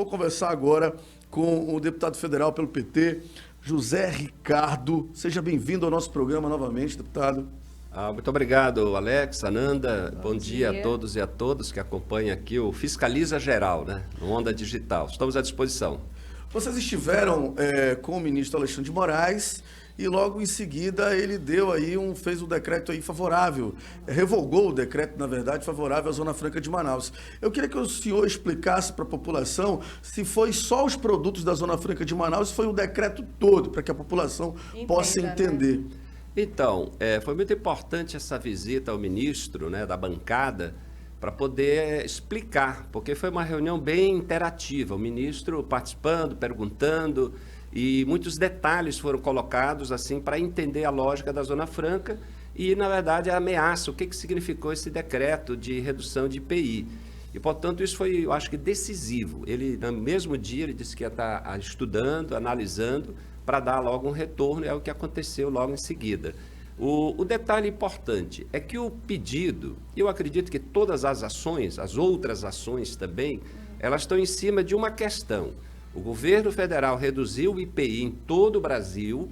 conversar agora com o deputado federal pelo PT, José Ricardo. Seja bem-vindo ao nosso programa novamente, deputado. Muito obrigado, Alex, Ananda. Bom dia a todos e a todas que acompanham aqui o Fiscaliza Geral, né, no Onda Digital. Estamos à disposição. Vocês estiveram com o ministro Alexandre de Moraes e logo em seguida ele fez um decreto aí favorável, revogou o decreto, na verdade, favorável à Zona Franca de Manaus. Eu queria que o senhor explicasse para a população se foi só os produtos da Zona Franca de Manaus, se foi o decreto todo, para que a população possa entender. Né? Então, foi muito importante essa visita ao ministro, né, da bancada, para poder explicar, porque foi uma reunião bem interativa, o ministro participando, perguntando, e muitos detalhes foram colocados assim para entender a lógica da Zona Franca e, na verdade, a ameaça, o que significou esse decreto de redução de IPI. E, portanto, isso foi, eu acho que, decisivo. Ele, no mesmo dia, ele disse que ia estar estudando, analisando, para dar logo um retorno, é o que aconteceu logo em seguida. O detalhe importante é que o pedido, eu acredito que todas as ações, as outras ações também, elas estão em cima de uma questão. O governo federal reduziu o IPI em todo o Brasil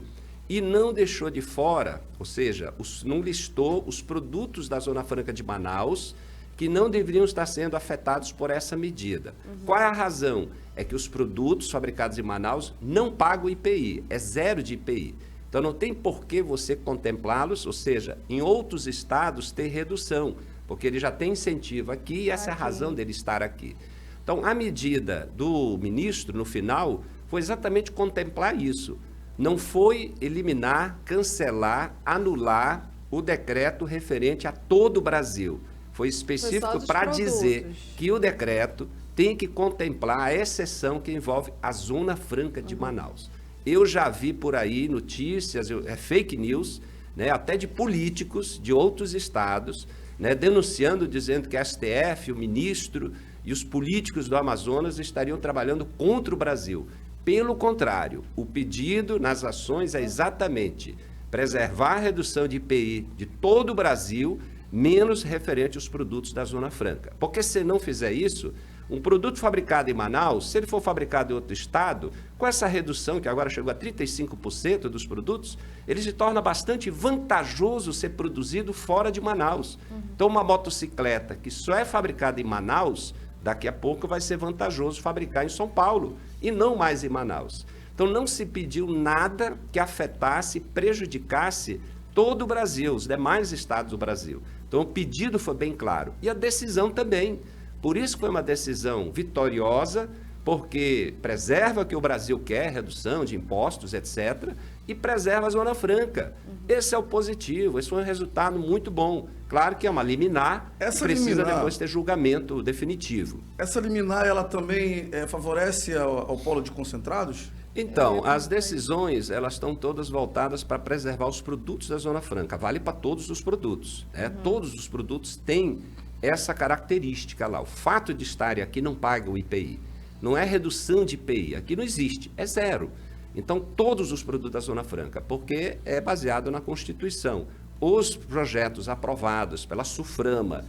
e não deixou de fora, ou seja, não listou os produtos da Zona Franca de Manaus que não deveriam estar sendo afetados por essa medida. Qual é a razão? É que os produtos fabricados em Manaus não pagam IPI, é zero de IPI. Então não tem por que você contemplá-los, ou seja, em outros estados ter redução, porque ele já tem incentivo aqui e essa é a razão dele estar aqui. Então, a medida do ministro, no final, foi exatamente contemplar isso. Não foi eliminar, cancelar, anular o decreto referente a todo o Brasil. Foi específico para dizer que o decreto tem que contemplar a exceção que envolve a Zona Franca de Manaus. Eu já vi por aí notícias, fake news, né, até de políticos de outros estados, né, denunciando, dizendo que a STF, o ministro e os políticos do Amazonas estariam trabalhando contra o Brasil. Pelo contrário, o pedido nas ações é exatamente preservar a redução de IPI de todo o Brasil, menos referente aos produtos da Zona Franca. Porque se não fizer isso, um produto fabricado em Manaus, se ele for fabricado em outro estado, com essa redução, que agora chegou a 35% dos produtos, ele se torna bastante vantajoso ser produzido fora de Manaus. Então, uma motocicleta que só é fabricada em Manaus, daqui a pouco vai ser vantajoso fabricar em São Paulo e não mais em Manaus. Então, não se pediu nada que afetasse, prejudicasse todo o Brasil, os demais estados do Brasil. Então, o pedido foi bem claro. E a decisão também. Por isso foi uma decisão vitoriosa, porque preserva o que o Brasil quer, redução de impostos, etc., e preserva a Zona Franca. Esse é o positivo, esse foi um resultado muito bom. Claro que é uma liminar, precisa depois ter julgamento definitivo. Essa liminar, ela também favorece ao polo de concentrados? Então, as decisões, elas estão todas voltadas para preservar os produtos da Zona Franca. Vale para todos os produtos. Né? Todos os produtos têm essa característica lá. O fato de estarem aqui não paga o IPI. Não é redução de IPI. Aqui não existe. É zero. Então, todos os produtos da Zona Franca, porque é baseado na Constituição. Os projetos aprovados pela SUFRAMA,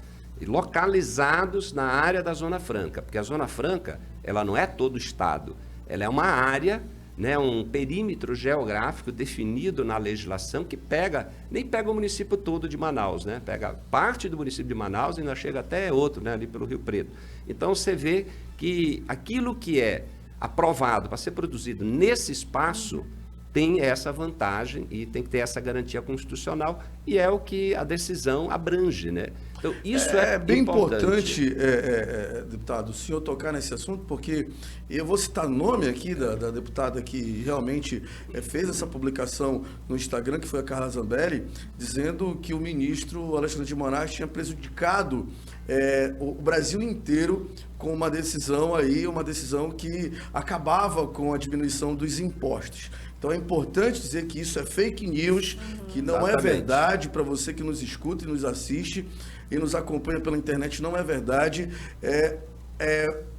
localizados na área da Zona Franca, porque a Zona Franca, ela não é todo o estado. Ela é uma área, né, um perímetro geográfico definido na legislação que nem pega o município todo de Manaus, né? Pega parte do município de Manaus e ainda chega até outro, né, ali pelo Rio Preto. Então, você vê que aquilo que é aprovado para ser produzido nesse espaço tem essa vantagem e tem que ter essa garantia constitucional e é o que a decisão abrange, né? Então, isso é bem importante, deputado, o senhor tocar nesse assunto, porque eu vou citar o nome aqui da deputada que realmente fez essa publicação no Instagram, que foi a Carla Zambelli, dizendo que o ministro Alexandre de Moraes tinha prejudicado o Brasil inteiro com uma decisão que acabava com a diminuição dos impostos. Então é importante dizer que isso é fake news, que não é verdade. Para você que nos escuta e nos assiste e nos acompanha pela internet, não é verdade.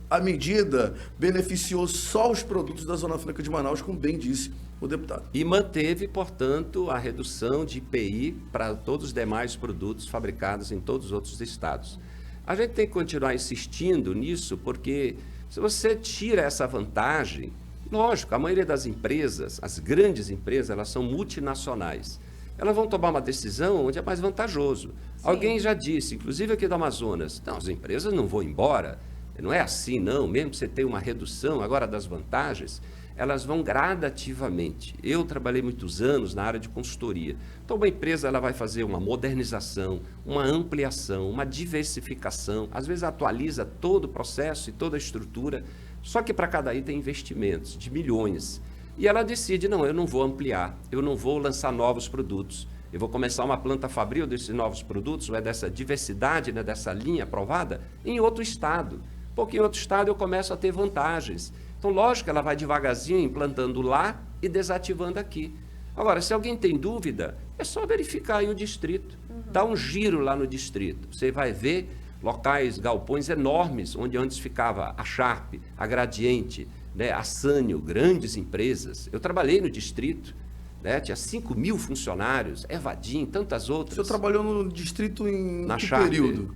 A medida beneficiou só os produtos da Zona Franca de Manaus, como bem disse o deputado. E manteve, portanto, a redução de IPI para todos os demais produtos fabricados em todos os outros estados. A gente tem que continuar insistindo nisso, porque Se você tira essa vantagem, lógico, a maioria das empresas, as grandes empresas, elas são multinacionais. Elas vão tomar uma decisão onde é mais vantajoso. Sim. Alguém já disse, inclusive aqui do Amazonas, não, as empresas não vão embora. Não é assim, não. Mesmo que você tenha uma redução agora das vantagens, elas vão gradativamente. Eu trabalhei muitos anos na área de consultoria. Então, uma empresa ela vai fazer uma modernização, uma ampliação, uma diversificação. Às vezes, atualiza todo o processo e toda a estrutura. Só que para cada item tem investimentos de milhões. E ela decide, não, eu não vou ampliar, eu não vou lançar novos produtos. Eu vou começar uma planta fabril desses novos produtos, ou é dessa diversidade, né, dessa linha aprovada, em outro estado. Porque em outro estado eu começo a ter vantagens. Então, lógico que ela vai devagarzinho implantando lá e desativando aqui. Agora, se alguém tem dúvida, é só verificar aí o distrito. Dá um giro lá no distrito. Você vai ver locais, galpões enormes, onde antes ficava a Sharp, a Gradiente, né, a Sânio, grandes empresas. Eu trabalhei no distrito, né, tinha 5.000 funcionários, Evadim, tantas outras. O senhor trabalhou no distrito em que Sharp, período?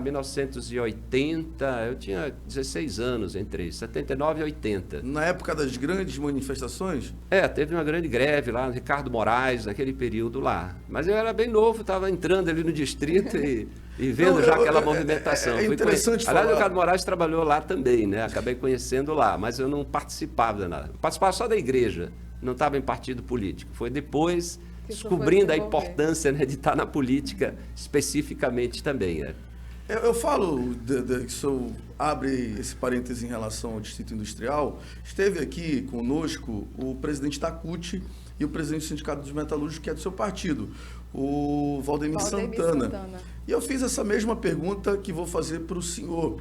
1980, eu tinha 16 anos, entre 79 e 80. Na época das grandes manifestações? Teve uma grande greve lá, Ricardo Moraes, naquele período lá. Mas eu era bem novo, estava entrando ali no distrito e vendo já aquela movimentação. É interessante falar. Aliás, o Ricardo Moraes trabalhou lá também, né? Acabei conhecendo lá, mas eu não participava de nada. Eu participava só da igreja, não estava em partido político. Foi depois, descobrindo a importância, né, de estar na política especificamente também. Né? Eu falo, que se eu abre esse parêntese em relação ao Distrito Industrial, esteve aqui conosco o presidente da CUT e o presidente do Sindicato dos Metalúrgicos, que é do seu partido, o Valdemir Santana. E eu fiz essa mesma pergunta que vou fazer para o senhor.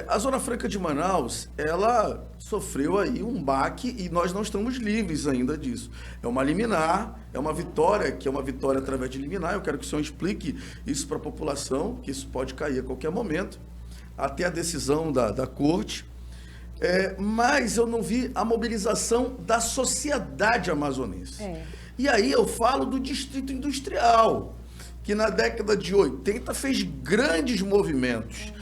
A Zona Franca de Manaus, ela sofreu aí um baque e nós não estamos livres ainda disso. É uma liminar, é uma vitória, que é uma vitória através de liminar. Eu quero que o senhor explique isso para a população, que isso pode cair a qualquer momento, até a decisão da corte. Mas eu não vi a mobilização da sociedade amazonense. E aí eu falo do Distrito Industrial, que na década de 80 fez grandes movimentos.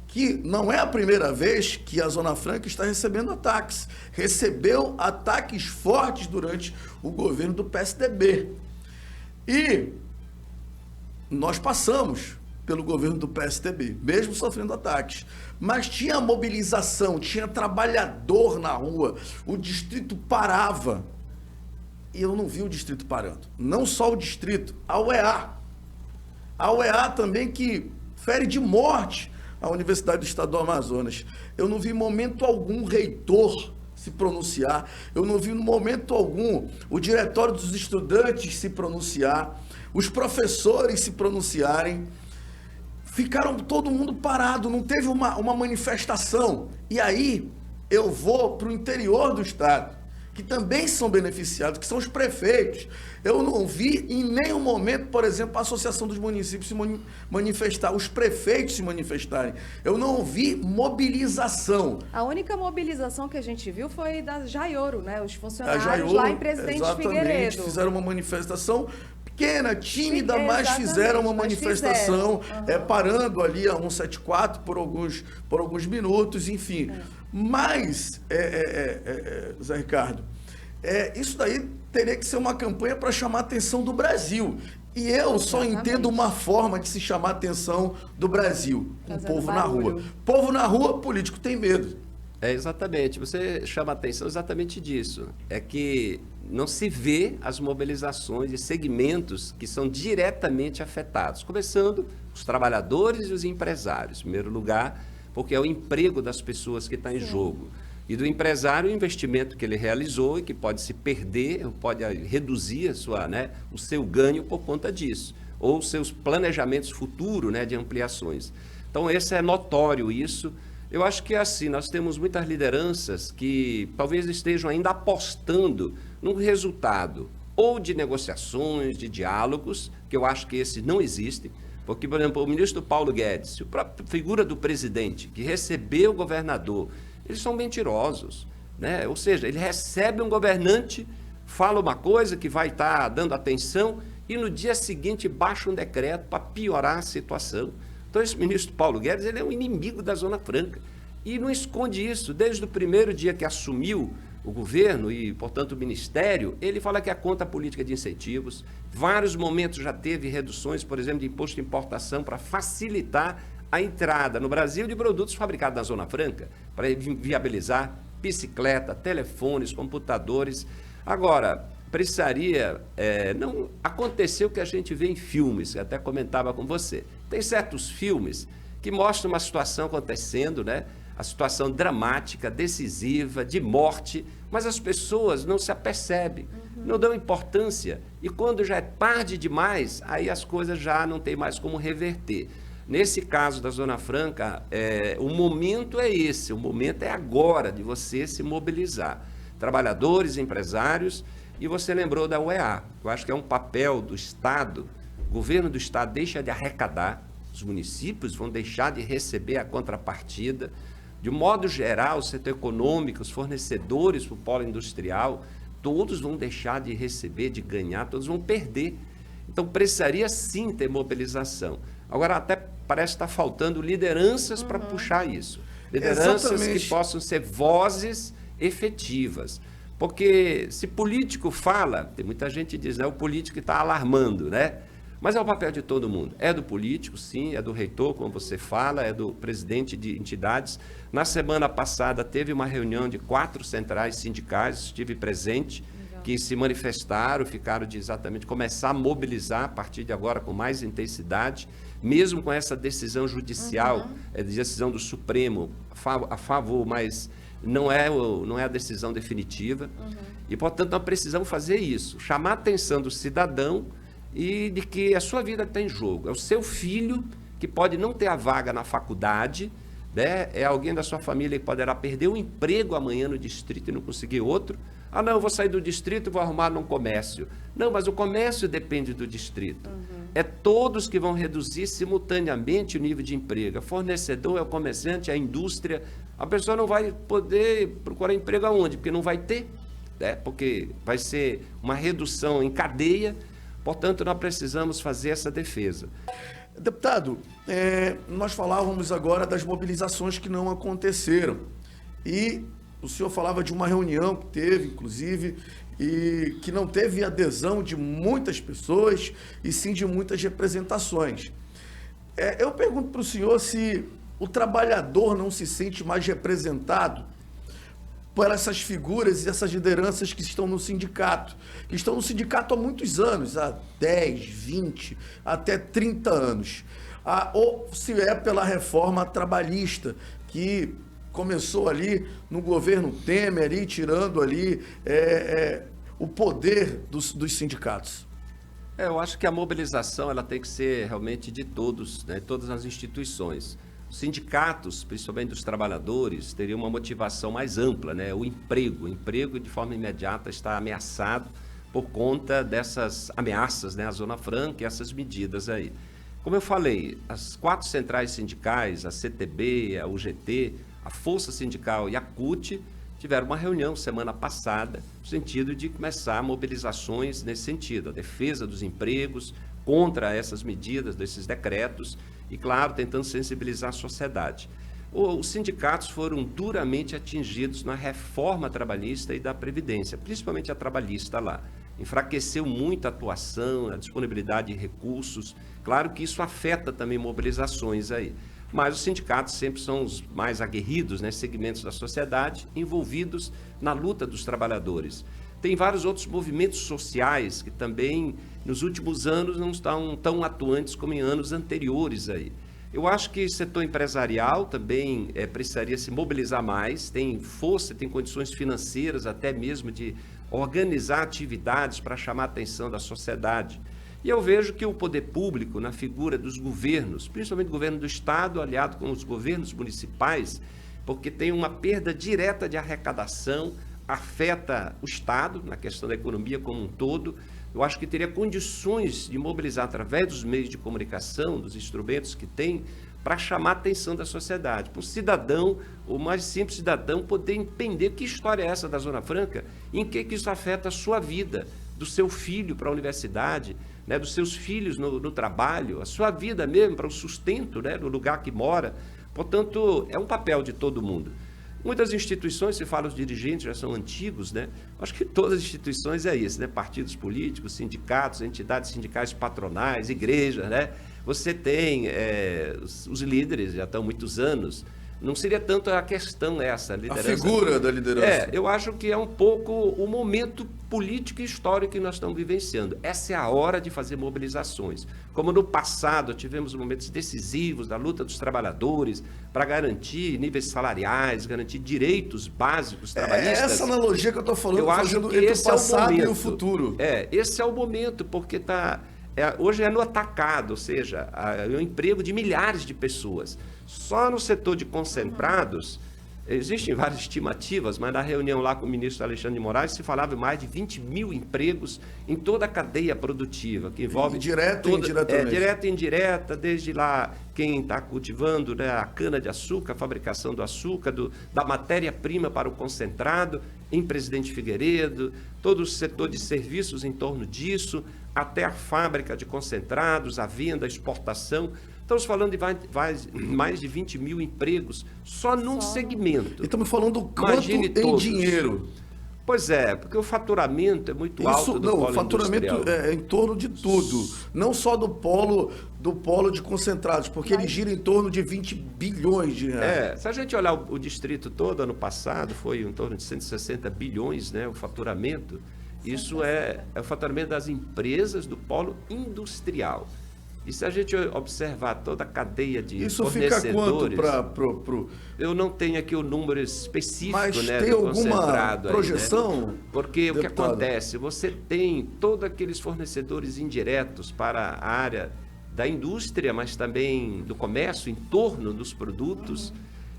Que não é a primeira vez que a Zona Franca está recebendo ataques. Recebeu ataques fortes durante o governo do PSDB. E nós passamos pelo governo do PSDB, mesmo sofrendo ataques. Mas tinha mobilização, tinha trabalhador na rua, o distrito parava. E eu não vi o distrito parando. Não só o distrito, a UEA. A UEA também que fere de morte a Universidade do Estado do Amazonas. Eu não vi em momento algum reitor se pronunciar, eu não vi em momento algum o diretório dos estudantes se pronunciar, os professores se pronunciarem. Ficaram todo mundo parado, não teve uma manifestação. E aí eu vou para o interior do estado, que também são beneficiados, que são os prefeitos. Eu não vi em nenhum momento, por exemplo, a Associação dos Municípios se manifestar, os prefeitos se manifestarem. Eu não vi mobilização. A única mobilização que a gente viu foi da Jaioro, né? Os funcionários lá em Presidente Figueiredo. Fizeram uma manifestação pequena, tímida, mas fizeram uma manifestação, parando ali a 174 por alguns minutos, enfim. Mas, Zé Ricardo, isso daí teria que ser uma campanha para chamar a atenção do Brasil. E eu só entendo uma forma de se chamar a atenção do Brasil, com o povo na rua. Povo na rua, político tem medo. Exatamente. Você chama a atenção exatamente disso. É que não se vê as mobilizações de segmentos que são diretamente afetados. Começando os trabalhadores e os empresários, em primeiro lugar, porque é o emprego das pessoas que está em jogo. E do empresário, o investimento que ele realizou e que pode se perder, pode reduzir o seu ganho por conta disso, ou seus planejamentos futuros, né, de ampliações. Então, esse é notório isso. Eu acho que é assim, nós temos muitas lideranças que talvez estejam ainda apostando num resultado ou de negociações, de diálogos, que eu acho que esse não existe. Porque, por exemplo, o ministro Paulo Guedes, a própria figura do presidente, que recebeu o governador, eles são mentirosos, né? Ou seja, ele recebe um governante, fala uma coisa que vai estar dando atenção e no dia seguinte baixa um decreto para piorar a situação. Então, esse ministro Paulo Guedes, ele é um inimigo da Zona Franca. E não esconde isso. Desde o primeiro dia que assumiu o governo e, portanto, o Ministério, ele fala que a conta política de incentivos, vários momentos já teve reduções, por exemplo, de imposto de importação para facilitar a entrada no Brasil de produtos fabricados na Zona Franca, para viabilizar bicicleta, telefones, computadores. Agora, precisaria... não aconteceu o que a gente vê em filmes, eu até comentava com você. Tem certos filmes que mostram uma situação acontecendo, né? A situação dramática, decisiva, de morte, mas as pessoas não se apercebem, não dão importância. E quando já é tarde demais, aí as coisas já não tem mais como reverter. Nesse caso da Zona Franca, o momento é esse, o momento é agora de você se mobilizar. Trabalhadores, empresários, e você lembrou da UEA. Eu acho que é um papel do Estado, o governo do Estado deixa de arrecadar, os municípios vão deixar de receber a contrapartida. De um modo geral, o setor econômico, os fornecedores para o polo industrial, todos vão deixar de receber, de ganhar, todos vão perder. Então, precisaria sim ter mobilização. Agora, até parece estar faltando lideranças para puxar isso. Lideranças que possam ser vozes efetivas. Porque se político fala, tem muita gente que diz, né, o político está alarmando, né? Mas é o papel de todo mundo. É do político, sim, é do reitor, como você fala, é do presidente de entidades. Na semana passada teve uma reunião de 4 centrais sindicais, estive presente, que se manifestaram, ficaram de exatamente começar a mobilizar a partir de agora com mais intensidade, mesmo com essa decisão judicial, decisão do Supremo a favor, mas não é a decisão definitiva. E, portanto, nós precisamos fazer isso, chamar a atenção do cidadão e de que a sua vida está em jogo. É o seu filho que pode não ter a vaga na faculdade, né? É alguém da sua família que poderá perder o emprego amanhã no distrito e não conseguir outro. Ah, não, eu vou sair do distrito e vou arrumar num comércio. Não, mas o comércio depende do distrito. É todos que vão reduzir simultaneamente o nível de emprego. O fornecedor, é o comerciante, é a indústria. A pessoa não vai poder procurar emprego aonde? Porque não vai ter, né? Porque vai ser uma redução em cadeia. Portanto, nós precisamos fazer essa defesa. Deputado, nós falávamos agora das mobilizações que não aconteceram. E o senhor falava de uma reunião que teve, inclusive, e que não teve adesão de muitas pessoas, e sim de muitas representações. Eu pergunto para o senhor se o trabalhador não se sente mais representado por essas figuras e essas lideranças que estão no sindicato, há muitos anos, há 10, 20, até 30 anos. Ou se é pela reforma trabalhista, que começou ali no governo Temer, ali, tirando ali o poder dos sindicatos. Eu acho que a mobilização ela tem que ser realmente de todos, né, todas as instituições. Os sindicatos, principalmente dos trabalhadores, teriam uma motivação mais ampla, né? O emprego de forma imediata está ameaçado por conta dessas ameaças, né? A Zona Franca e essas medidas aí. Como eu falei, as 4 centrais sindicais, a CTB, a UGT, a Força Sindical e a CUT, tiveram uma reunião semana passada no sentido de começar mobilizações nesse sentido, a defesa dos empregos, contra essas medidas, desses decretos, e, claro, tentando sensibilizar a sociedade. Os sindicatos foram duramente atingidos na reforma trabalhista e da Previdência, principalmente a trabalhista lá. Enfraqueceu muito a atuação, a disponibilidade de recursos. Claro que isso afeta também mobilizações aí. Mas os sindicatos sempre são os mais aguerridos, né, segmentos da sociedade envolvidos na luta dos trabalhadores. Tem vários outros movimentos sociais que também, nos últimos anos, não estão tão atuantes como em anos anteriores aí. Eu acho que o setor empresarial também precisaria se mobilizar mais, tem força, tem condições financeiras até mesmo de organizar atividades para chamar a atenção da sociedade. E eu vejo que o poder público, na figura dos governos, principalmente o governo do Estado, aliado com os governos municipais, porque tem uma perda direta de arrecadação, afeta o Estado, na questão da economia como um todo. Eu acho que teria condições de mobilizar através dos meios de comunicação, dos instrumentos que tem, para chamar a atenção da sociedade. Para o cidadão, o mais simples cidadão, poder entender que história é essa da Zona Franca, em que isso afeta a sua vida, do seu filho para a universidade, né, dos seus filhos no trabalho, a sua vida mesmo para o sustento, né, no lugar que mora. Portanto, é um papel de todo mundo. Muitas instituições, se fala os dirigentes, já são antigos, né? Acho que todas as instituições é isso, né? Partidos políticos, sindicatos, entidades sindicais patronais, igrejas, né? Você tem os líderes, já estão há muitos anos. Não seria tanto a questão essa, a liderança. A figura da liderança. Eu acho que é um pouco o momento político e histórico que nós estamos vivenciando. Essa é a hora de fazer mobilizações. Como no passado tivemos momentos decisivos da luta dos trabalhadores para garantir níveis salariais, garantir direitos básicos trabalhistas. Essa analogia que eu estou falando, eu acho que entre esse o passado é o e o futuro. Esse é o momento, porque hoje é no atacado, ou seja, é o emprego de milhares de pessoas. Só no setor de concentrados, existem várias estimativas, mas na reunião lá com o ministro Alexandre de Moraes se falava mais de 20 mil empregos em toda a cadeia produtiva, que envolve... Direta e indiretamente. Direta e indireta, desde lá quem está cultivando, né, a cana-de-açúcar, a fabricação do açúcar, da matéria-prima para o concentrado, em Presidente Figueiredo, todo o setor de serviços em torno disso, até a fábrica de concentrados, a venda, a exportação. Estamos falando de mais de 20 mil empregos só num segmento. E estamos falando do quanto em dinheiro. Pois é, porque o faturamento é muito alto do polo o faturamento industrial. É em torno de tudo. Não só do polo de concentrados, porque ele gira em torno de 20 bilhões de reais. Se a gente olhar o distrito todo, ano passado, foi em torno de 160 bilhões, né, o faturamento. Isso é o faturamento das empresas do polo industrial. E se a gente observar toda a cadeia de isso fornecedores... Isso fica quanto para... Eu não tenho aqui o número específico, mas né, tem do alguma projeção? Aí, né? Porque deputado, o que acontece? Você tem todos aqueles fornecedores indiretos para a área da indústria, mas também do comércio, em torno dos produtos.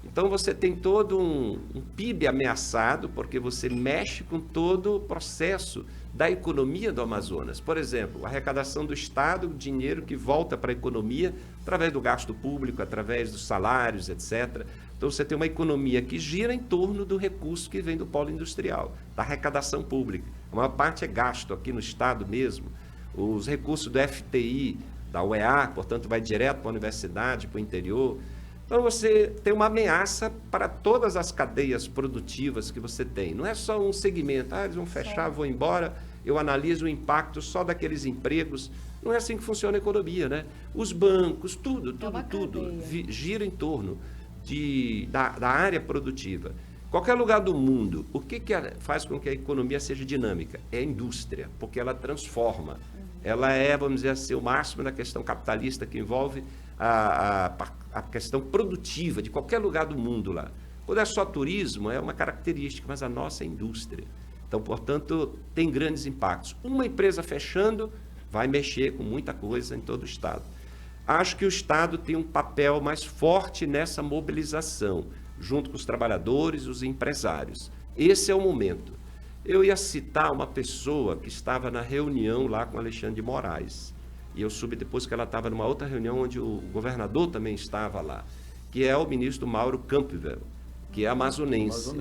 Então, você tem todo um PIB ameaçado, porque você mexe com todo o processo da economia do Amazonas. Por exemplo, a arrecadação do Estado, o dinheiro que volta para a economia através do gasto público, através dos salários, etc. Então, você tem uma economia que gira em torno do recurso que vem do polo industrial, da arrecadação pública. A maior parte é gasto aqui no Estado mesmo. Os recursos do FTI, da UEA, portanto, vai direto para a universidade, para o interior. Então, você tem uma ameaça para todas as cadeias produtivas que você tem. Não é só um segmento, eles vão fechar, vou embora, eu analiso o impacto só daqueles empregos. Não é assim que funciona a economia, né? Os bancos, tudo gira em torno da área produtiva. Qualquer lugar do mundo, o que faz com que a economia seja dinâmica? É a indústria, porque ela transforma. Ela vamos dizer assim, o máximo da questão capitalista que envolve a questão produtiva de qualquer lugar do mundo lá. Quando é só turismo, é uma característica, mas a nossa é indústria. Então, portanto, tem grandes impactos. Uma empresa fechando vai mexer com muita coisa em todo o Estado. Acho que o Estado tem um papel mais forte nessa mobilização, junto com os trabalhadores e os empresários. Esse é o momento. Eu ia citar uma pessoa que estava na reunião lá com Alexandre de Moraes. E eu soube depois que ela estava numa outra reunião onde o governador também estava lá, que é o ministro Mauro Campbell, que é amazonense.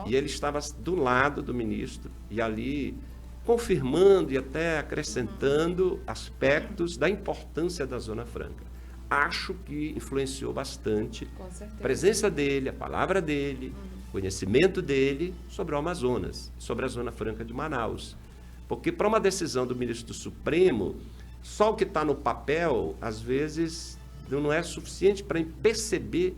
E ele estava do lado do ministro e ali confirmando e até acrescentando aspectos da importância da Zona Franca. Acho que influenciou bastante a presença dele, a palavra dele, conhecimento dele sobre o Amazonas, sobre a Zona Franca de Manaus. Porque para uma decisão do ministro do Supremo, só o que está no papel, às vezes, não é suficiente para perceber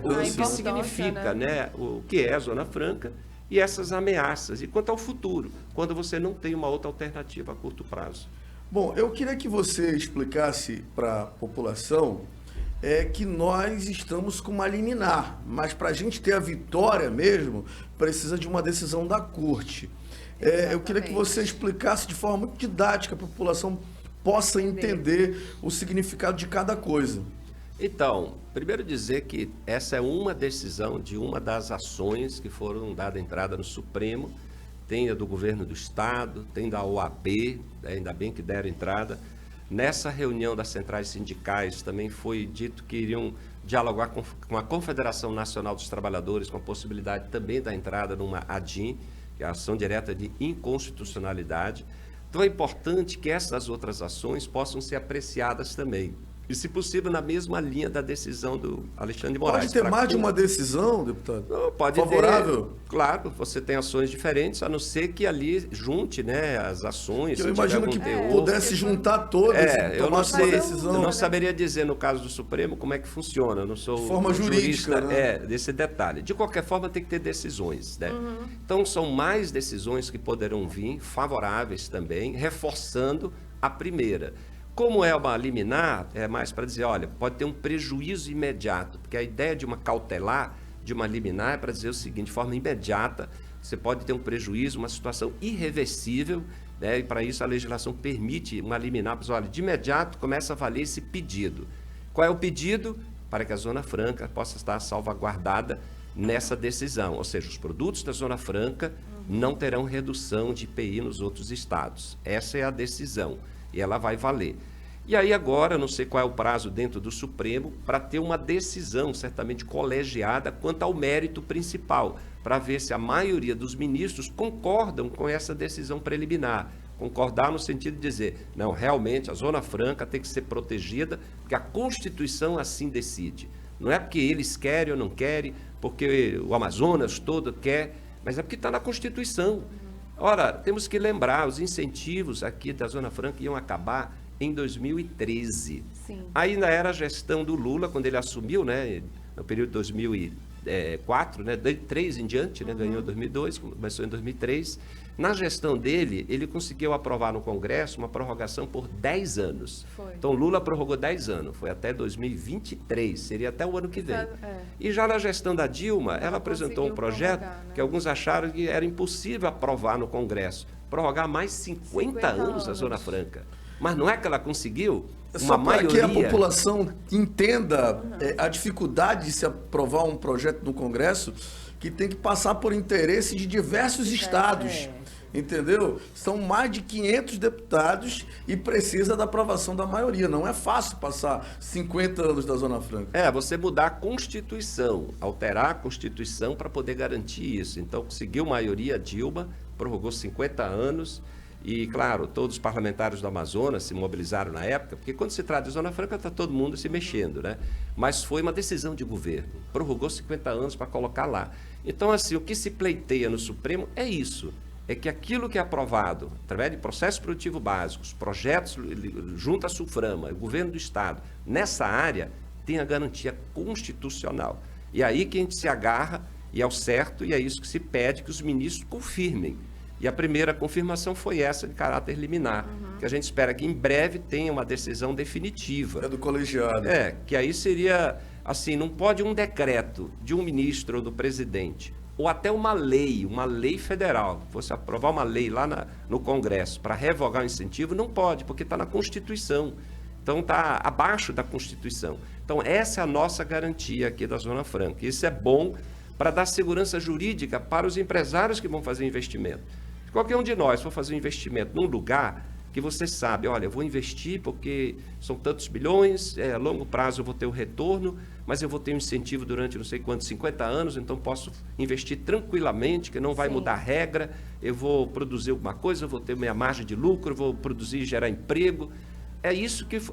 o que significa, né? O que é a Zona Franca e essas ameaças. E quanto ao futuro, quando você não tem uma outra alternativa a curto prazo. Bom, eu queria que você explicasse para a população que nós estamos com uma liminar, mas para a gente ter a vitória mesmo, precisa de uma decisão da corte. Eu queria que você explicasse de forma muito didática para a população possa entender o significado de cada coisa. Então, primeiro dizer que essa é uma decisão de uma das ações que foram dada entrada no Supremo, tem a do governo do Estado, tem da OAB, ainda bem que deram entrada. Nessa reunião das centrais sindicais também foi dito que iriam dialogar com a Confederação Nacional dos Trabalhadores, com a possibilidade também da entrada numa ADIM, que é a ação direta de inconstitucionalidade. Então é importante que essas outras ações possam ser apreciadas também. E, se possível, na mesma linha da decisão do Alexandre de Moraes. Pode ter mais de uma decisão, deputado? Não, pode favorável? Ter, claro, você tem ações diferentes, a não ser que ali junte, né, as ações. Eu imagino que pudesse juntar todas e tomar uma decisão. Eu não saberia dizer, no caso do Supremo, como é que funciona. Eu não sou forma jurídica, né? Desse detalhe. De qualquer forma, tem que ter decisões, né? Então, são mais decisões que poderão vir, favoráveis também, reforçando a primeira. Como é uma liminar, é mais para dizer, olha, pode ter um prejuízo imediato, porque a ideia de uma cautelar, de uma liminar, é para dizer o seguinte, de forma imediata, você pode ter um prejuízo, uma situação irreversível, né, e para isso a legislação permite uma liminar, para dizer, olha, de imediato começa a valer esse pedido. Qual é o pedido? Para que a Zona Franca possa estar salvaguardada nessa decisão, ou seja, os produtos da Zona Franca não terão redução de IPI nos outros estados. Essa é a decisão. E ela vai valer. E aí agora, não sei qual é o prazo dentro do Supremo, para ter uma decisão certamente colegiada quanto ao mérito principal, para ver se a maioria dos ministros concordam com essa decisão preliminar. Concordar no sentido de dizer, não, realmente a Zona Franca tem que ser protegida, porque a Constituição assim decide. Não é porque eles querem ou não querem, porque o Amazonas todo quer, mas é porque está na Constituição. Ora, temos que lembrar, os incentivos aqui da Zona Franca iam acabar em 2013. Sim. Ainda era a gestão do Lula, quando ele assumiu, né, no período de 2004, né, 3 em diante, né, ganhou em 2002, começou em 2003. Na gestão dele, ele conseguiu aprovar no Congresso uma prorrogação por 10 anos. Foi. Então, Lula prorrogou 10 anos, foi até 2023, seria até o ano que vem. E já na gestão da Dilma, ela apresentou um projeto que alguns acharam que era impossível aprovar no Congresso, prorrogar mais 50 anos a Zona Franca. Mas não é que ela conseguiu? Só para que a população entenda a dificuldade de se aprovar um projeto no Congresso, que tem que passar por interesse de diversos estados. Entendeu? São mais de 500 deputados e precisa da aprovação da maioria. Não é fácil passar 50 anos da Zona Franca. Você mudar a Constituição, alterar a Constituição para poder garantir isso. Então, conseguiu maioria, Dilma, prorrogou 50 anos e, claro, todos os parlamentares do Amazonas se mobilizaram na época, porque quando se trata de Zona Franca está todo mundo se mexendo, né? Mas foi uma decisão de governo, prorrogou 50 anos para colocar lá. Então, assim, o que se pleiteia no Supremo é isso. É que aquilo que é aprovado, através de processos produtivos básicos, projetos junto à SUFRAMA, o governo do Estado, nessa área, tem a garantia constitucional. E aí que a gente se agarra, e é o certo, e é isso que se pede, que os ministros confirmem. E a primeira confirmação foi essa, de caráter liminar, que a gente espera que em breve tenha uma decisão definitiva. É do colegiado. Que aí seria, assim, não pode um decreto de um ministro ou do presidente, ou até uma lei federal, fosse aprovar uma lei lá no Congresso para revogar o incentivo, não pode, porque está na Constituição. Então, está abaixo da Constituição. Então, essa é a nossa garantia aqui da Zona Franca. Isso é bom para dar segurança jurídica para os empresários que vão fazer investimento. Qualquer um de nós for fazer um investimento num lugar que você sabe, olha, eu vou investir porque são tantos bilhões, a longo prazo eu vou ter o retorno, mas eu vou ter um incentivo durante não sei quantos, 50 anos, então posso investir tranquilamente, que não vai mudar a regra, eu vou produzir alguma coisa, eu vou ter minha margem de lucro, eu vou produzir e gerar emprego. É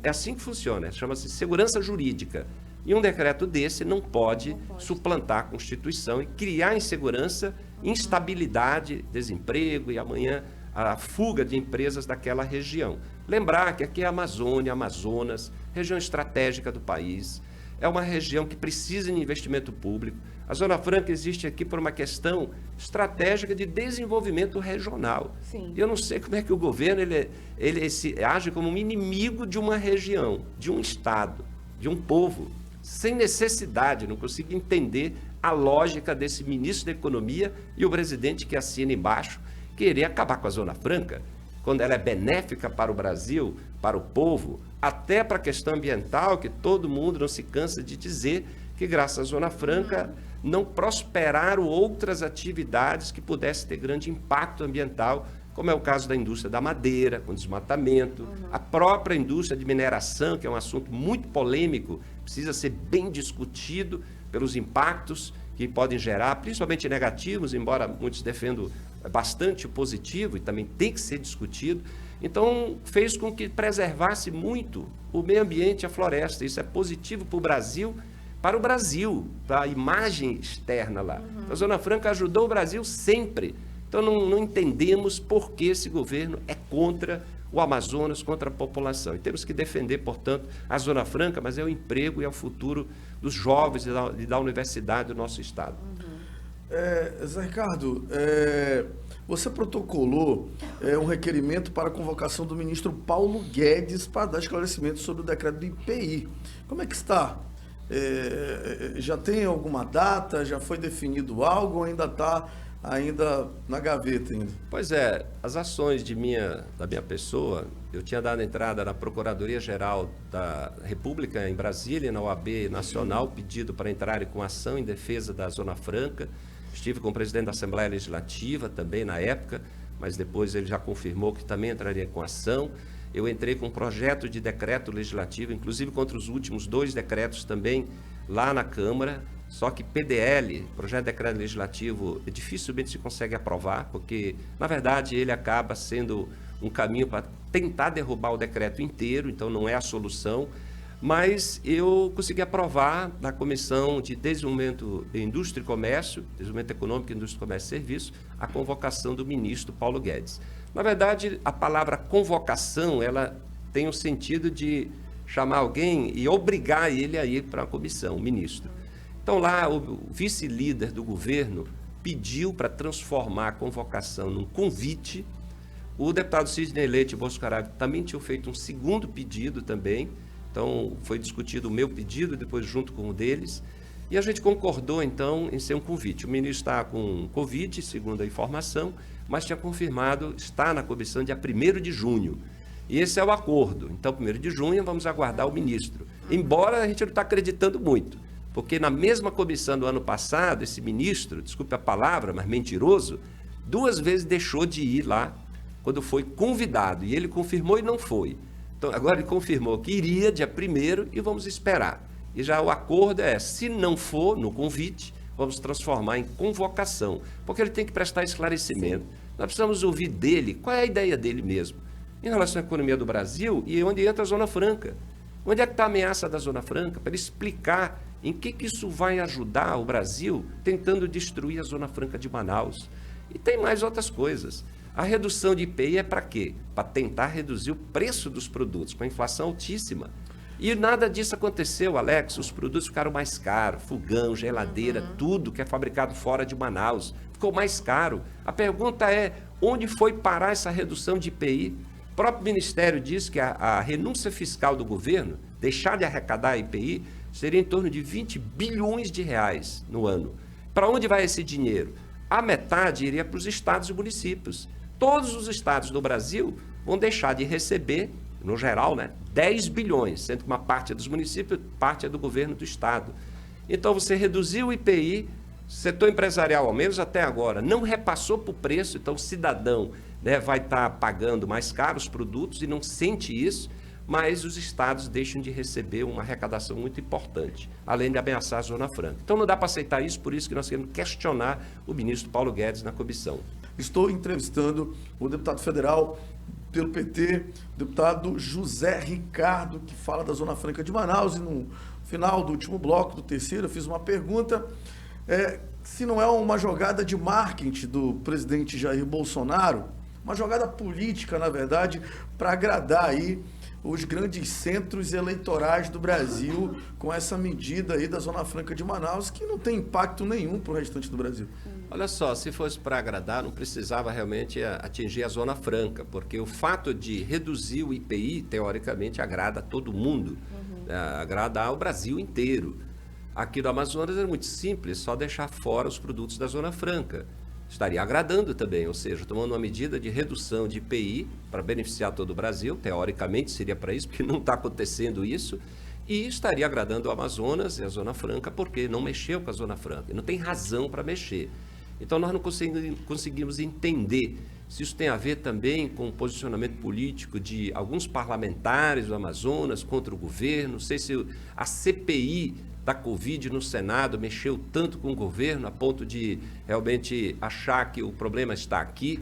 assim que funciona, chama-se segurança jurídica. E um decreto desse não pode suplantar a Constituição e criar insegurança, instabilidade, desemprego e amanhã a fuga de empresas daquela região. Lembrar que aqui é a Amazônia, Amazonas, região estratégica do país, é uma região que precisa de investimento público. A Zona Franca existe aqui por uma questão estratégica de desenvolvimento regional. Sim. Eu não sei como é que o governo ele age como um inimigo de uma região, de um estado, de um povo, sem necessidade, não consigo entender a lógica desse ministro da Economia e o presidente que assina embaixo, querer acabar com a Zona Franca, quando ela é benéfica para o Brasil, para o povo, até para a questão ambiental, que todo mundo não se cansa de dizer que, graças à Zona Franca, não prosperaram outras atividades que pudessem ter grande impacto ambiental, como é o caso da indústria da madeira, com desmatamento, a própria indústria de mineração, que é um assunto muito polêmico, precisa ser bem discutido pelos impactos que podem gerar, principalmente negativos, embora muitos defendam bastante o positivo, e também tem que ser discutido. Então, fez com que preservasse muito o meio ambiente e a floresta. Isso é positivo para o Brasil, para a imagem externa lá. A Zona Franca ajudou o Brasil sempre. Então, não entendemos por que esse governo é contra o Amazonas, contra a população. E temos que defender, portanto, a Zona Franca, mas é o emprego e é o futuro dos jovens e da universidade do nosso estado. Zé Ricardo, você protocolou um requerimento para a convocação do ministro Paulo Guedes para dar esclarecimento sobre o decreto do IPI. Como é que está? Já tem alguma data? Já foi definido algo ou ainda está na gaveta ainda? Pois é, as ações da minha pessoa, eu tinha dado entrada na Procuradoria-Geral da República em Brasília, na OAB Nacional, pedido para entrarem com ação em defesa da Zona Franca. Estive com o presidente da Assembleia Legislativa também na época, mas depois ele já confirmou que também entraria com ação. Eu entrei com um projeto de decreto legislativo, inclusive contra os últimos 2 decretos também lá na Câmara, só que PDL, projeto de decreto legislativo, dificilmente se consegue aprovar, porque, na verdade, ele acaba sendo um caminho para tentar derrubar o decreto inteiro, então não é a solução. Mas eu consegui aprovar na Comissão de Desenvolvimento de Indústria e Comércio, Desenvolvimento Econômico, Indústria, Comércio e Serviços, a convocação do ministro Paulo Guedes. Na verdade, a palavra convocação, ela tem o sentido de chamar alguém e obrigar ele a ir para a comissão, o ministro. Então lá, o vice-líder do governo pediu para transformar a convocação num convite. O deputado Sidney Leite Boscarab também tinha feito um segundo pedido também. Então, foi discutido o meu pedido, depois junto com o deles, e a gente concordou, então, em ser um convite. O ministro está com Covid, segundo a informação, mas tinha confirmado, está na comissão dia 1º de junho. E esse é o acordo. Então, 1º de junho, vamos aguardar o ministro. Embora a gente não está acreditando muito, porque na mesma comissão do ano passado, esse ministro, desculpe a palavra, mas mentiroso, 2 vezes deixou de ir lá quando foi convidado, e ele confirmou e não foi. Então, agora ele confirmou que iria dia 1º e vamos esperar. E já o acordo se não for no convite, vamos transformar em convocação, porque ele tem que prestar esclarecimento. Nós precisamos ouvir dele, qual é a ideia dele mesmo, em relação à economia do Brasil e onde entra a Zona Franca. Onde é que está a ameaça da Zona Franca? Para ele explicar em que isso vai ajudar o Brasil tentando destruir a Zona Franca de Manaus. E tem mais outras coisas. A redução de IPI é para quê? Para tentar reduzir o preço dos produtos, com a inflação altíssima. E nada disso aconteceu, Alex. Os produtos ficaram mais caros, fogão, geladeira, tudo que é fabricado fora de Manaus ficou mais caro. A pergunta é, onde foi parar essa redução de IPI? O próprio Ministério diz que a renúncia fiscal do governo, deixar de arrecadar a IPI, seria em torno de 20 bilhões de reais no ano. Para onde vai esse dinheiro? A metade iria para os estados e municípios. Todos os estados do Brasil vão deixar de receber, no geral, 10 bilhões, sendo que uma parte é dos municípios, parte é do governo do estado. Então, você reduziu o IPI, setor empresarial, ao menos até agora, não repassou para o preço, então o cidadão vai estar pagando mais caro os produtos e não sente isso, mas os estados deixam de receber uma arrecadação muito importante, além de ameaçar a Zona Franca. Então, não dá para aceitar isso, por isso que nós queremos questionar o ministro Paulo Guedes na comissão. Estou entrevistando o deputado federal pelo PT, deputado José Ricardo, que fala da Zona Franca de Manaus. E no final do último bloco, do terceiro, eu fiz uma pergunta, se não é uma jogada de marketing do presidente Jair Bolsonaro, uma jogada política, na verdade, para agradar aí os grandes centros eleitorais do Brasil com essa medida aí da Zona Franca de Manaus, que não tem impacto nenhum para o restante do Brasil. Olha só, se fosse para agradar, não precisava realmente atingir a Zona Franca, porque o fato de reduzir o IPI, teoricamente, agrada a todo mundo, agrada ao Brasil inteiro. Aqui no Amazonas é muito simples, só deixar fora os produtos da Zona Franca. Estaria agradando também, ou seja, tomando uma medida de redução de IPI para beneficiar todo o Brasil, teoricamente seria para isso, porque não está acontecendo isso, e estaria agradando o Amazonas e a Zona Franca, porque não mexeu com a Zona Franca, e não tem razão para mexer. Então, nós não conseguimos entender se isso tem a ver também com o posicionamento político de alguns parlamentares do Amazonas contra o governo, não sei se a CPI da Covid no Senado mexeu tanto com o governo a ponto de realmente achar que o problema está aqui.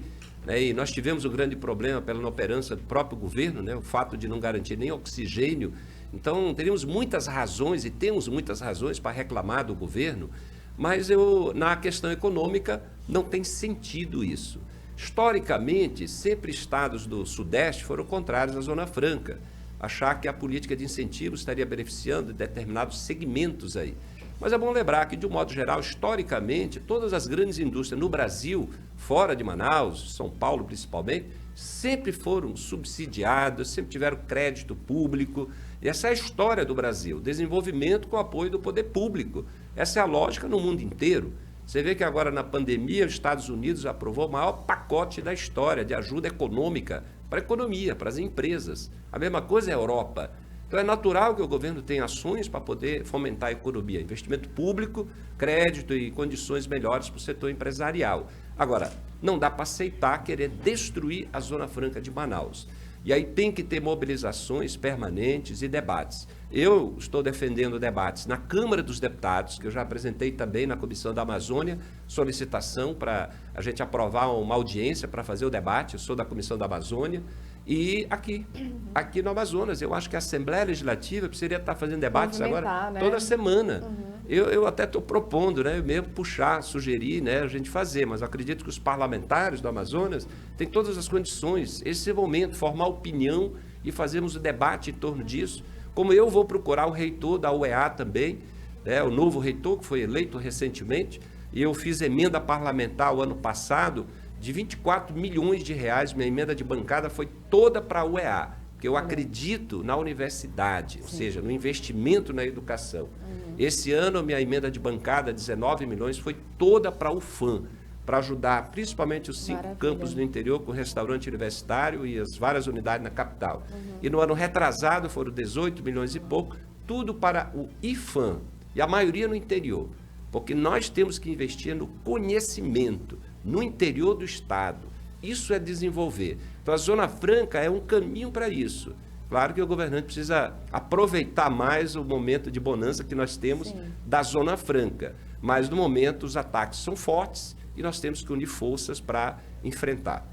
né? E nós tivemos um grande problema pela inoperância do próprio governo, né? O fato de não garantir nem oxigênio. Então, teríamos muitas razões e temos muitas razões para reclamar do governo, mas na questão econômica não tem sentido isso. Historicamente, sempre estados do Sudeste foram contrários à Zona Franca, achar que a política de incentivos estaria beneficiando determinados segmentos aí. Mas é bom lembrar que, de um modo geral, historicamente, todas as grandes indústrias no Brasil, fora de Manaus, São Paulo principalmente, sempre foram subsidiadas, sempre tiveram crédito público. E essa é a história do Brasil, desenvolvimento com apoio do poder público. Essa é a lógica no mundo inteiro. Você vê que agora na pandemia os Estados Unidos aprovou o maior pacote da história de ajuda econômica para a economia, para as empresas. A mesma coisa é a Europa. Então é natural que o governo tenha ações para poder fomentar a economia, investimento público, crédito e condições melhores para o setor empresarial. Agora, não dá para aceitar querer destruir a Zona Franca de Manaus. E aí tem que ter mobilizações permanentes e debates. Eu estou defendendo debates na Câmara dos Deputados, que eu já apresentei também na Comissão da Amazônia, solicitação para a gente aprovar uma audiência para fazer o debate. Eu sou da Comissão da Amazônia. E aqui no Amazonas, eu acho que a Assembleia Legislativa precisaria estar fazendo debates agora, né? Toda semana. Eu até estou propondo, né, mesmo puxar, sugerir, né, a gente fazer, mas eu acredito que os parlamentares do Amazonas têm todas as condições, esse momento, formar opinião e fazermos o debate em torno disso. Como eu vou procurar o reitor da UEA também, né, o novo reitor que foi eleito recentemente, e eu fiz emenda parlamentar o ano passado, de 24 milhões de reais, minha emenda de bancada foi toda para a UEA, porque eu acredito na universidade, ou seja, no investimento na educação. Esse ano, minha emenda de bancada, 19 milhões, foi toda para a UFAM, para ajudar principalmente os 5 campos no interior, com o restaurante universitário e as várias unidades na capital. E no ano retrasado foram 18 milhões e pouco, tudo para o IFAM, e a maioria no interior, porque nós temos que investir no conhecimento, no interior do Estado. Isso é desenvolver. Então, a Zona Franca é um caminho para isso. Claro que o governante precisa aproveitar mais o momento de bonança que nós temos da Zona Franca. Mas, no momento, os ataques são fortes e nós temos que unir forças para enfrentar.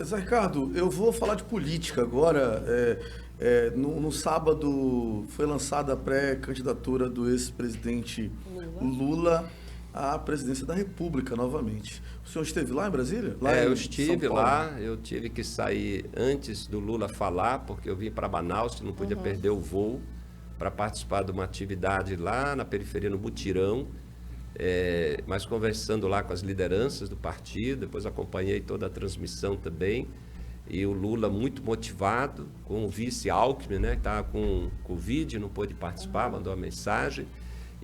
Zé Ricardo, eu vou falar de política agora. No sábado foi lançada a pré-candidatura do ex-presidente Lula à presidência da República novamente. O senhor esteve lá em Brasília? Eu estive lá, eu tive que sair antes do Lula falar, porque eu vim para Manaus, não podia perder o voo, para participar de uma atividade lá na periferia, no Mutirão, mas conversando lá com as lideranças do partido, depois acompanhei toda a transmissão também, e o Lula muito motivado, com o vice Alckmin, né, que estava com Covid, não pôde participar, mandou uma mensagem.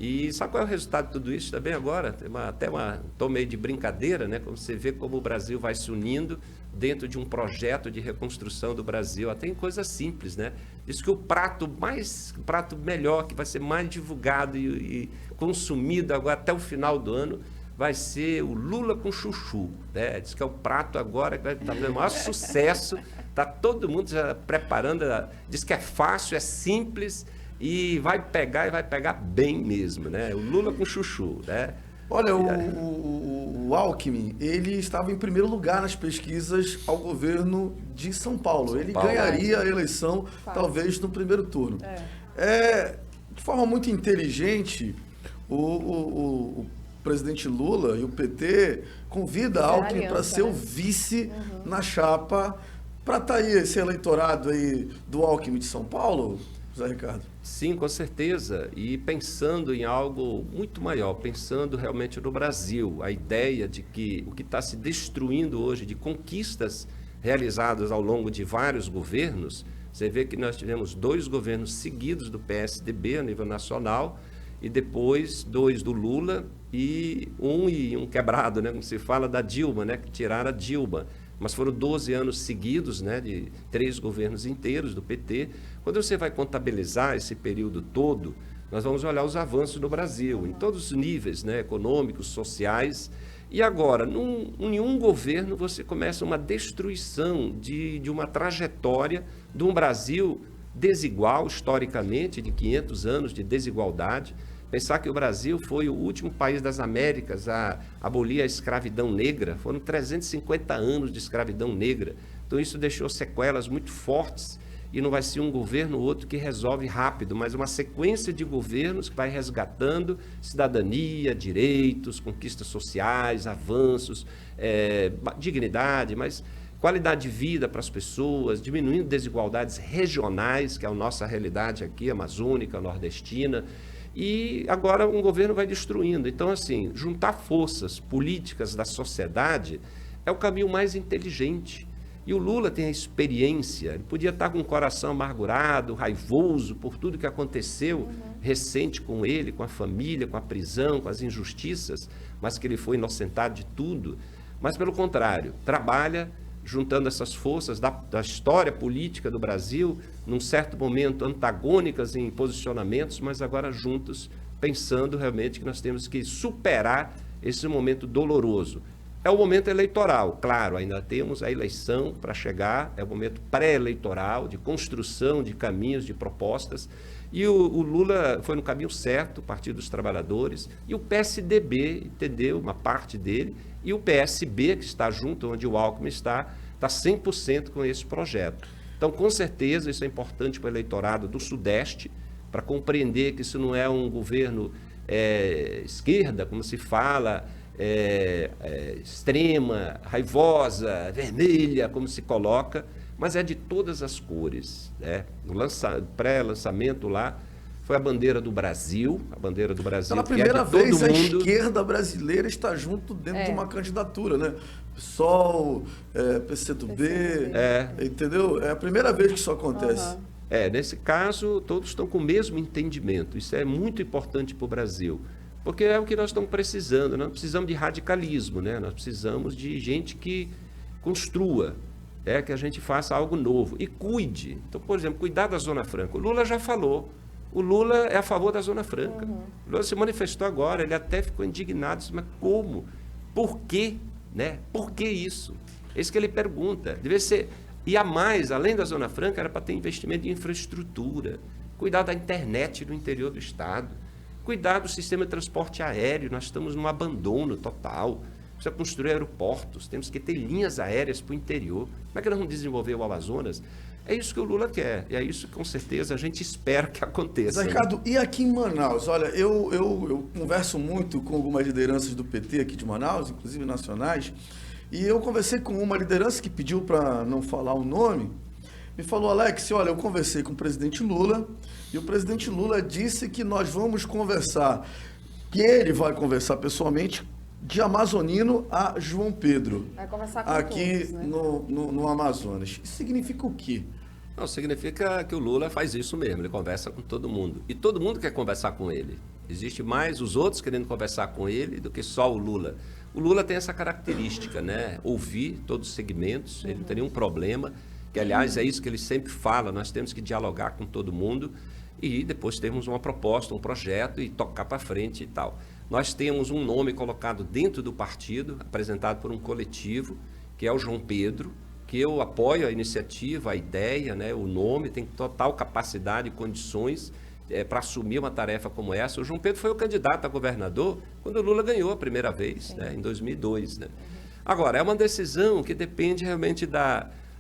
E sabe qual é o resultado de tudo isso também agora? Estou meio de brincadeira, né? Como você vê como o Brasil vai se unindo dentro de um projeto de reconstrução do Brasil, até em coisas simples, né? Diz que o prato melhor, que vai ser mais divulgado e consumido agora até o final do ano, vai ser o Lula com chuchu, né? Diz que é o prato agora que vai estar fazendo o maior sucesso, está todo mundo já preparando, diz que é fácil, é simples, e vai pegar bem mesmo, né? O Lula com chuchu, né? Olha, o Alckmin, ele estava em primeiro lugar nas pesquisas ao governo de São Paulo. Ele ganharia a eleição, talvez, no primeiro turno. De forma muito inteligente, o presidente Lula e o PT convida Alckmin para ser o vice na chapa, para estar aí esse eleitorado aí do Alckmin de São Paulo, Zé Ricardo. Sim, com certeza. E pensando em algo muito maior, pensando realmente no Brasil, a ideia de que o que está se destruindo hoje de conquistas realizadas ao longo de vários governos, você vê que nós tivemos 2 governos seguidos do PSDB a nível nacional e depois 2 do Lula e um quebrado, né, como se fala, da Dilma, né, que tiraram a Dilma. Mas foram 12 anos seguidos, né, de 3 governos inteiros do PT. Quando você vai contabilizar esse período todo, nós vamos olhar os avanços no Brasil, em todos os níveis, né, econômicos, sociais. E agora, em um governo, você começa uma destruição de uma trajetória de um Brasil desigual, historicamente, de 500 anos de desigualdade. Pensar que o Brasil foi o último país das Américas a abolir a escravidão negra. Foram 350 anos de escravidão negra. Então isso deixou sequelas muito fortes e não vai ser um governo ou outro que resolve rápido, mas uma sequência de governos que vai resgatando cidadania, direitos, conquistas sociais, avanços, dignidade, mas qualidade de vida para as pessoas, diminuindo desigualdades regionais, que é a nossa realidade aqui, amazônica, nordestina. E agora um governo vai destruindo. Então, assim, juntar forças políticas da sociedade é o caminho mais inteligente. E o Lula tem a experiência, ele podia estar com o coração amargurado, raivoso por tudo que aconteceu recente com ele, com a família, com a prisão, com as injustiças, mas que ele foi inocentado de tudo. Mas, pelo contrário, trabalha juntando essas forças da história política do Brasil, num certo momento antagônicas em posicionamentos, mas agora juntos, pensando realmente que nós temos que superar esse momento doloroso. É o momento eleitoral, claro, ainda temos a eleição para chegar, é o momento pré-eleitoral, de construção de caminhos, de propostas, e o Lula foi no caminho certo, o Partido dos Trabalhadores, e o PSDB, entendeu, uma parte dele, e o PSB, que está junto, onde o Alckmin está 100% com esse projeto. Então, com certeza, isso é importante para o eleitorado do Sudeste, para compreender que isso não é um governo esquerda, como se fala, extrema, raivosa, vermelha, como se coloca, mas é de todas as cores. Né? No pré-lançamento lá, foi a bandeira do Brasil, Pela primeira vez a esquerda brasileira está junto dentro de uma candidatura, né? PSOL, PCdoB, entendeu? É a primeira vez que isso acontece. Nesse caso, todos estão com o mesmo entendimento. Isso é muito importante para o Brasil, porque é o que nós estamos precisando. Nós não precisamos de radicalismo, né? Nós precisamos de gente que construa, que a gente faça algo novo e cuide. Então, por exemplo, cuidar da Zona Franca. O Lula já falou. O Lula é a favor da Zona Franca. O Lula se manifestou agora, ele até ficou indignado, mas como? Por quê? Né? Por que isso? É isso que ele pergunta. Deve ser. E a mais, além da Zona Franca, era para ter investimento em infraestrutura, cuidar da internet no interior do estado, cuidar do sistema de transporte aéreo. Nós estamos num abandono total. Precisa construir aeroportos, temos que ter linhas aéreas para o interior. Como é que nós vamos desenvolver o Amazonas? É isso que o Lula quer, e é isso que, com certeza, a gente espera que aconteça. Ricardo, né? E aqui em Manaus? Olha, eu converso muito com algumas lideranças do PT aqui de Manaus, inclusive nacionais, e eu conversei com uma liderança que pediu para não falar o nome, me falou: Alex, olha, eu conversei com o presidente Lula, e o presidente Lula disse que nós vamos conversar, que ele vai conversar pessoalmente, de Amazonino a João Pedro, vai conversar com aqui todos, né? no Amazonas. Isso significa o quê? Não, significa que o Lula faz isso mesmo, ele conversa com todo mundo. E todo mundo quer conversar com ele. Existe mais os outros querendo conversar com ele do que só o Lula. O Lula tem essa característica, né? Ouvir todos os segmentos, ele não tem nenhum problema, que aliás é isso que ele sempre fala, nós temos que dialogar com todo mundo e depois temos uma proposta, um projeto e tocar para frente e tal. Nós temos um nome colocado dentro do partido, apresentado por um coletivo, que é o João Pedro, que eu apoio a iniciativa, a ideia, né, o nome, tem total capacidade e condições para assumir uma tarefa como essa. O João Pedro foi o candidato a governador quando o Lula ganhou a primeira vez, né, em 2002. Né? Agora, é uma decisão que depende realmente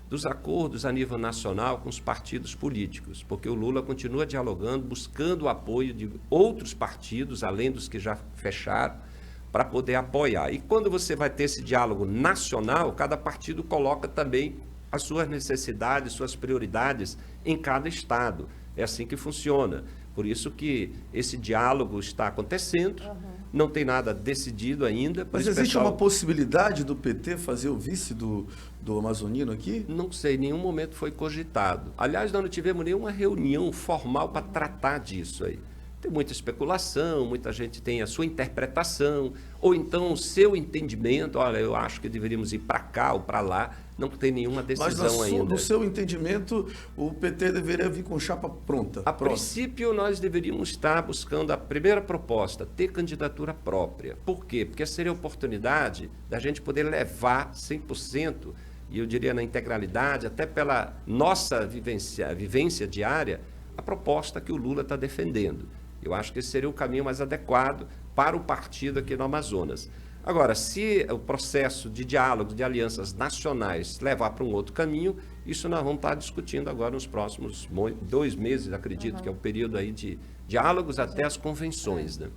dos acordos a nível nacional com os partidos políticos, porque o Lula continua dialogando, buscando o apoio de outros partidos, além dos que já fecharam, para poder apoiar. E quando você vai ter esse diálogo nacional, cada partido coloca também as suas necessidades, suas prioridades em cada estado. É assim que funciona. Por isso que esse diálogo está acontecendo, não tem nada decidido ainda. Mas existe uma possibilidade do PT fazer o vice do Amazonino aqui? Não sei, em nenhum momento foi cogitado. Aliás, nós não tivemos nenhuma reunião formal para tratar disso aí. Tem muita especulação, muita gente tem a sua interpretação, ou então o seu entendimento, olha, eu acho que deveríamos ir para cá ou para lá, não tem nenhuma decisão ainda. Mas no seu entendimento, o PT deveria vir com chapa pronta? A princípio, nós deveríamos estar buscando a primeira proposta, ter candidatura própria. Por quê? Porque seria a oportunidade da gente poder levar 100%, e eu diria na integralidade, até pela nossa vivência diária, a proposta que o Lula está defendendo. Eu acho que esse seria o caminho mais adequado para o partido aqui no Amazonas. Agora, se o processo de diálogo, de alianças nacionais levar para um outro caminho, isso nós vamos estar discutindo agora nos próximos 2 meses, acredito, que é o período aí de diálogos até as convenções, né?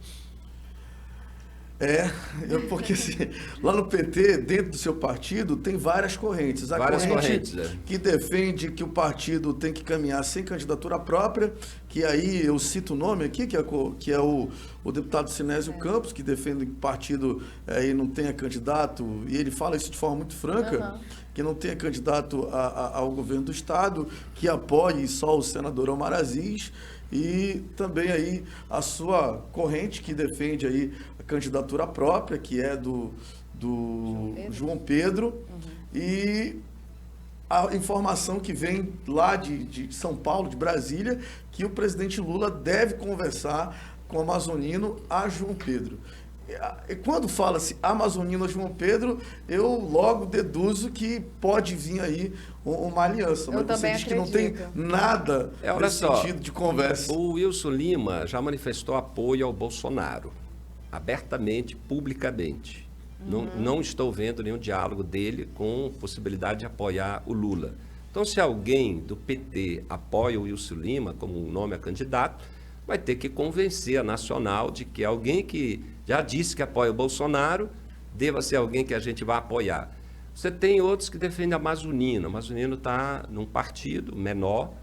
Porque assim, lá no PT, dentro do seu partido, tem várias correntes. A corrente que defende que o partido tem que caminhar sem candidatura própria, que aí eu cito o nome aqui, que é o deputado Sinésio Campos, que defende que o partido não tenha candidato, e ele fala isso de forma muito franca, que não tenha candidato ao governo do Estado, que apoie só o senador Omar Aziz, e também aí a sua corrente que defende aí a candidatura própria, que é do João Pedro, e a informação que vem lá de São Paulo, de Brasília, que o presidente Lula deve conversar com o amazonino a João Pedro. E quando fala-se amazonino a João Pedro, eu logo deduzo que pode vir aí uma aliança. Mas você diz que não tem nada nesse sentido de conversa. O Wilson Lima já manifestou apoio ao Bolsonaro, abertamente, publicamente. Não estou vendo nenhum diálogo dele com possibilidade de apoiar o Lula. Então, se alguém do PT apoia o Wilson Lima como um nome a candidato, vai ter que convencer a Nacional de que alguém que já disse que apoia o Bolsonaro deva ser alguém que a gente vai apoiar. Você tem outros que defendem a Amazonino. O Amazonino está num partido menor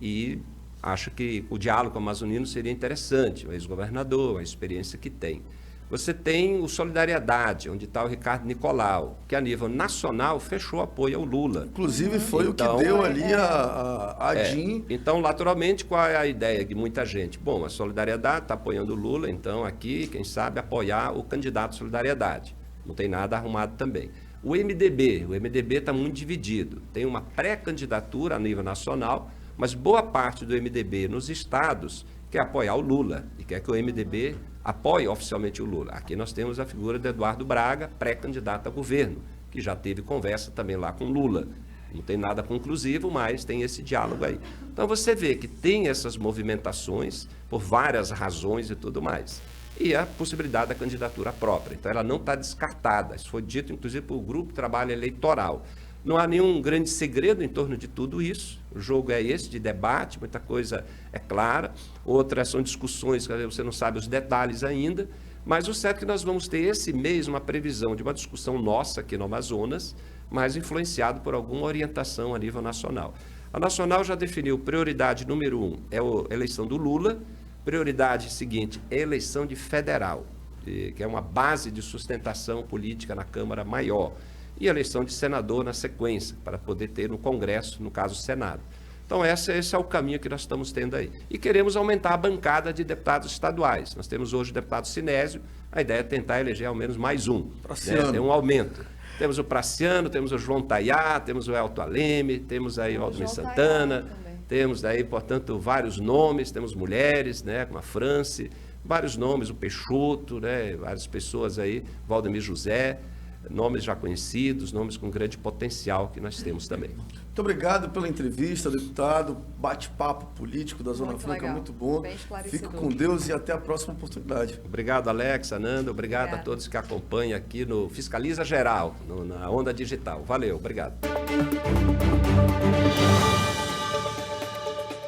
e acha que o diálogo com o Amazonino seria interessante, o ex-governador, a experiência que tem. Você tem o Solidariedade, onde está o Ricardo Nicolau, que a nível nacional fechou apoio ao Lula. Inclusive foi então, o que deu ali a DIN. Então, naturalmente, qual é a ideia de muita gente? Bom, a Solidariedade está apoiando o Lula, então aqui, quem sabe, apoiar o candidato Solidariedade. Não tem nada arrumado também. O MDB está muito dividido. Tem uma pré-candidatura a nível nacional, mas boa parte do MDB nos estados quer apoiar o Lula e quer que o MDB apoie oficialmente o Lula. Aqui nós temos a figura de Eduardo Braga, pré-candidato a governo, que já teve conversa também lá com Lula. Não tem nada conclusivo, mas tem esse diálogo aí. Então você vê que tem essas movimentações por várias razões e tudo mais. E a possibilidade da candidatura própria. Então ela não está descartada. Isso foi dito, inclusive, por o Grupo de Trabalho Eleitoral. Não há nenhum grande segredo em torno de tudo isso. O jogo é esse, de debate, muita coisa é clara. Outras são discussões que você não sabe os detalhes ainda. Mas o certo é que nós vamos ter esse mês uma previsão de uma discussão nossa aqui no Amazonas, mas influenciado por alguma orientação a nível nacional. A Nacional já definiu prioridade número 1, é a eleição do Lula. Prioridade seguinte, é a eleição de federal, que é uma base de sustentação política na Câmara maior. E a eleição de senador na sequência, para poder ter no Congresso, no caso, o Senado. Então, esse é o caminho que nós estamos tendo aí. E queremos aumentar a bancada de deputados estaduais. Nós temos hoje o deputado Sinésio, a ideia é tentar eleger ao menos mais um. Né? Tem um aumento. Temos o Praciano, temos o João Tayá, temos o Elton Aleme, temos aí o Valdemir Santana, temos aí, portanto, vários nomes, temos mulheres, né, como a France, vários nomes, o Peixoto, né, várias pessoas aí, Valdemir José, nomes já conhecidos, nomes com grande potencial que nós temos também. Muito obrigado pela entrevista, deputado. Bate-papo político da Zona Franca, muito bom. Fique com Deus e até a próxima oportunidade. Obrigado, Alex, Ananda. Obrigado a todos que acompanham aqui no Fiscaliza Geral, na Onda Digital. Valeu, obrigado.